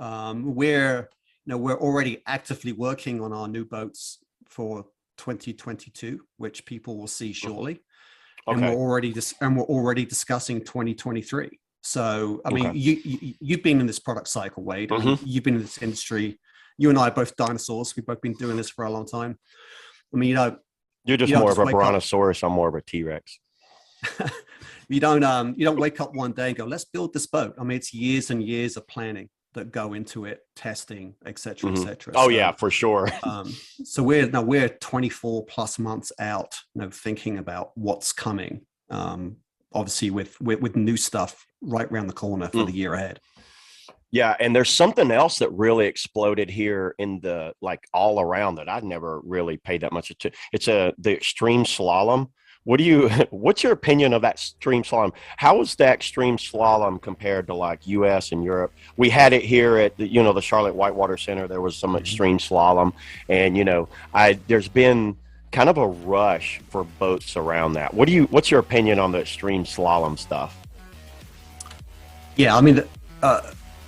We're already actively working on our new boats for 2022, which people will see shortly. Okay. And we're already discussing 2023. So, I mean, Okay. you've been in this product cycle, Wade. Mm-hmm. You've been in this industry. You and I are both dinosaurs. We've both been doing this for a long time. I mean, You're just you don't more just of a wake up. brontosaurus. I'm more of a T-Rex. You don't wake up one day and go, let's build this boat. I mean, it's years and years of planning that go into it, testing, et cetera, et cetera. Oh, so, yeah, for sure. So we're 24 plus months out, thinking about what's coming. Obviously with new stuff right around the corner for the year ahead. Yeah, and there's something else that really exploded here in the all around that I'd never really paid that much attention. It's the extreme slalom. What's your opinion of that extreme slalom? How is the extreme slalom compared to US and Europe? We had it here at the Charlotte Whitewater Center. There was some extreme slalom, and there's been kind of a rush for boats around that. What's your opinion on the extreme slalom stuff? Yeah, I mean,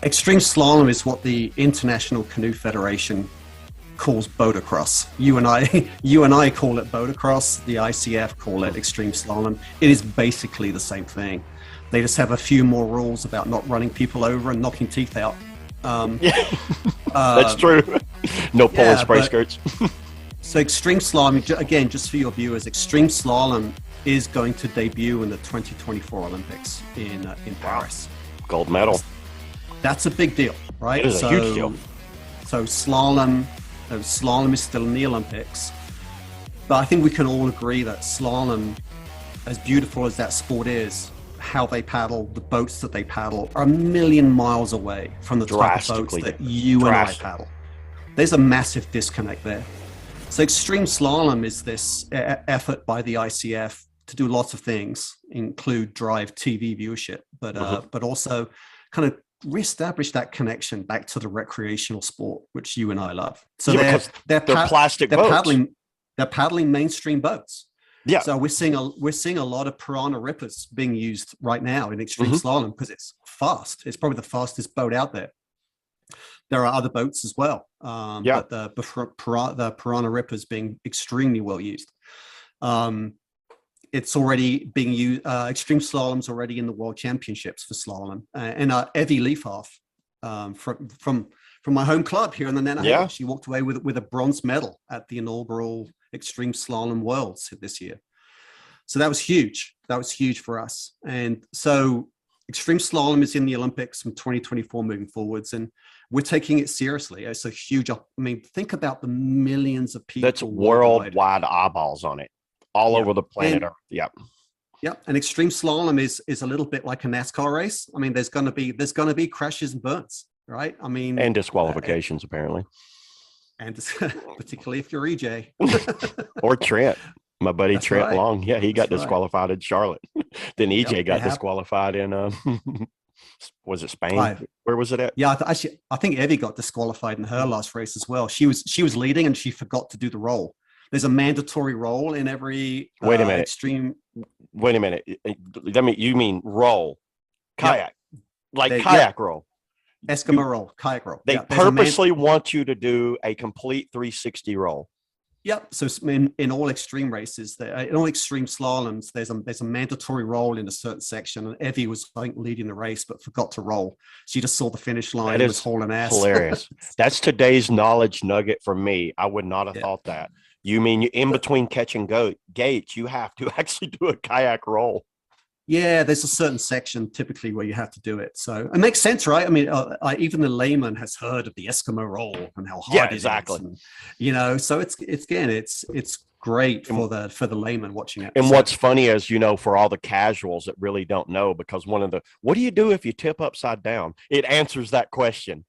extreme slalom is what the International Canoe Federation calls boatocross. You and I call it boatocross. The ICF call it extreme slalom. It is basically the same thing. They just have a few more rules about not running people over and knocking teeth out. That's true. No pulling spray skirts. So extreme slalom, again, just for your viewers, extreme slalom is going to debut in the 2024 Olympics in Paris. Gold medal. That's a big deal, right? It is a huge deal. So slalom is still in the Olympics, but I think we can all agree that slalom, as beautiful as that sport is, how they paddle, the boats that they paddle are a million miles away from the type of boats that you and I paddle. There's a massive disconnect there. So extreme slalom is this effort by the ICF to do lots of things, include drive TV viewership, but also kind of reestablish that connection back to the recreational sport, which you and I love. So they're plastic boats. They're paddling mainstream boats. Yeah. So we're seeing a lot of Pyranha rippers being used right now in extreme slalom because it's fast. It's probably the fastest boat out there. There are other boats as well, but the Pyranha rippers being extremely well used. It's already being used. Extreme slalom's already in the World Championships for slalom, and Evie Leafhoff from my home club here in the Nanahaga. She walked away with a bronze medal at the inaugural Extreme Slalom Worlds this year. So that was huge. That was huge for us. And so extreme slalom is in the Olympics from 2024 moving forwards, and we're taking it seriously. It's a huge. I mean, think about the millions of people. That's worldwide eyeballs on it, all over the planet Earth. Yep. Yep. And extreme slalom is a little bit like a NASCAR race. I mean, there's gonna be crashes and burns, right? I mean, and disqualifications apparently. And particularly if you're EJ or Trent. My buddy Trent Long. Yeah, he got disqualified in Charlotte. Then EJ got disqualified in was it Spain? Where was it at? Yeah, I think Evie got disqualified in her last race as well. She was leading and she forgot to do the roll. There's a mandatory roll in every extreme. Wait a minute. You mean roll? Kayak. Yep. Kayak roll. Eskimo roll, kayak roll. They purposely want you to do a complete 360 roll. Yep. So in all extreme races, in all extreme slaloms, there's a mandatory roll in a certain section. And Evie was, I think, leading the race, but forgot to roll. She just saw the finish line and was hauling ass. Hilarious. That's today's knowledge nugget for me. I would not have thought that. You mean in between catch and gates, you have to actually do a kayak roll. Yeah, there's a certain section typically where you have to do it. So it makes sense, right? I mean, even the layman has heard of the Eskimo roll and how hard it is. And, so it's great for the layman watching it. And what's funny is, for all the casuals that really don't know, because what do you do if you tip upside down? It answers that question.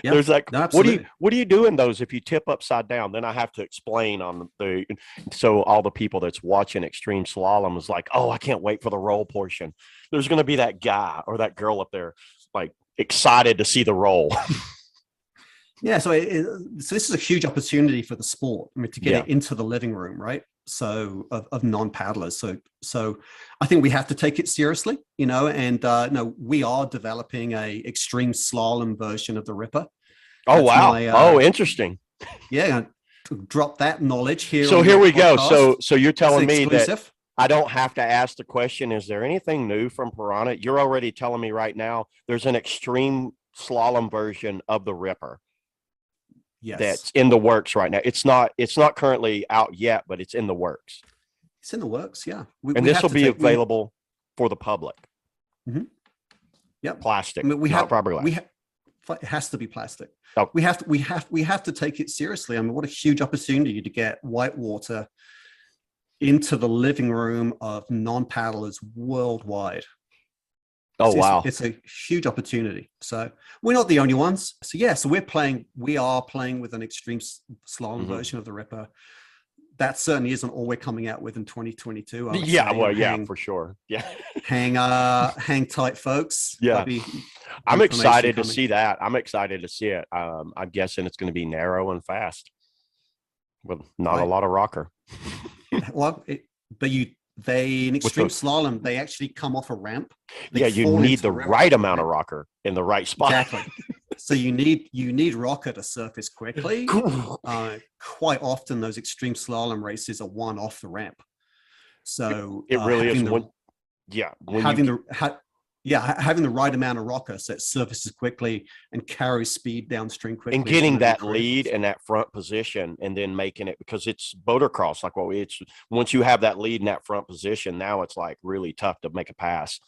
There's what do you do in those if you tip upside down? Then I have to explain so all the people that's watching extreme slalom is like, oh, I can't wait for the roll portion. There's going to be that guy or that girl up there like excited to see the roll. Yeah, so this is a huge opportunity for the sport. I mean, to get it into the living room, right? of non-paddlers. So I think we have to take it seriously, and no, we are developing a extreme slalom version of the Ripper. Oh, wow. Interesting. Yeah, drop that knowledge here. So here we go. So you're That's telling me that exclusive. I don't have to ask the question, is there anything new from Piranha? You're already telling me right now there's an extreme slalom version of the Ripper. Yes. That's in the works right now. It's not currently out yet, but it's in the works. It's in the works, yeah. And this will be available for the public. Mm-hmm. Yeah. Plastic. I mean, it has to be plastic. Oh. We have to take it seriously. I mean, what a huge opportunity to get whitewater into the living room of non-paddlers worldwide. Oh, wow. It's a huge opportunity. So we're not the only ones. So yeah, so we are playing with an extreme slalom version of the Ripper. That certainly isn't all we're coming out with in 2022. Yeah, for sure. Yeah. Hang tight, folks. Yeah. I'm excited to see that. I'm excited to see it. I'm guessing it's going to be narrow and fast with not a lot of rocker. Well, in extreme slalom, they actually come off a ramp. You need the right amount of rocker in the right spot. Exactly. So you need rocker to surface quickly. Quite often, those extreme slalom races are one off the ramp. So it really is. Having the right amount of rocker so it surfaces quickly and carries speed downstream quickly. And getting that lead in that front position and then making it, because it's motocross, like once you have that lead in that front position, now it's like really tough to make a pass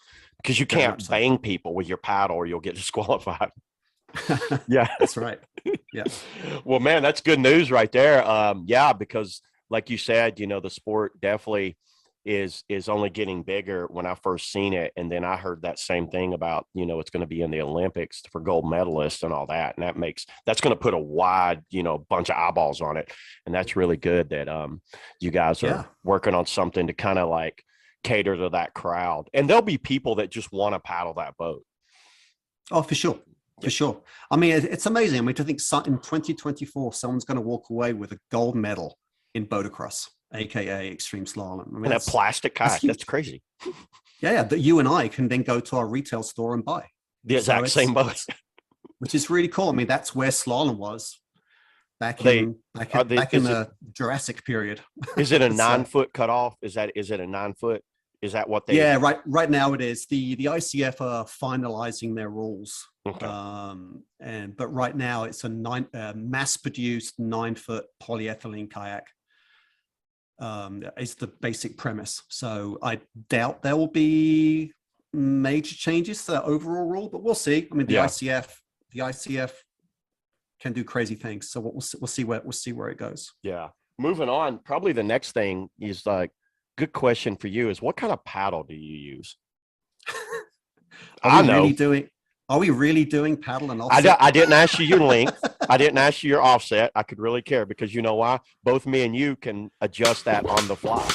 because you can't bang people with your paddle or you'll get disqualified. Yeah, that's right. Yeah. Well, man, that's good news right there. Because like you said, the sport definitely is only getting bigger. When I first seen it, and then I heard that same thing about it's going to be in the Olympics for gold medalists and all that, and that's going to put a wide bunch of eyeballs on it, and that's really good that you guys are working on something to kind of like cater to that crowd. And there'll be people that just want to paddle that boat. Oh, for sure. For sure. I mean, it's amazing. I mean, to think in 2024 someone's going to walk away with a gold medal in motocross, aka extreme slalom. I mean, and that plastic kayak, that's crazy. Yeah, that you and I can then go to our retail store and buy the exact same boat, which is really cool. I mean, that's where slalom was back in the Jurassic period. Is it a 9-foot cutoff? Is it a 9-foot? Is that what they? Yeah, right now it is. The ICF are finalizing their rules. Okay. But right now it's a mass-produced 9-foot polyethylene kayak. Is the basic premise. So I doubt there will be major changes to that overall rule, but we'll see. I mean, the ICF can do crazy things. So we'll see where it goes. Yeah. Moving on. Probably the next thing is good question for you is what kind of paddle do you use? Are we really doing paddle and offset? I didn't ask you your length. I didn't ask you your offset. I could really care because you know why? Both me and you can adjust that on the fly.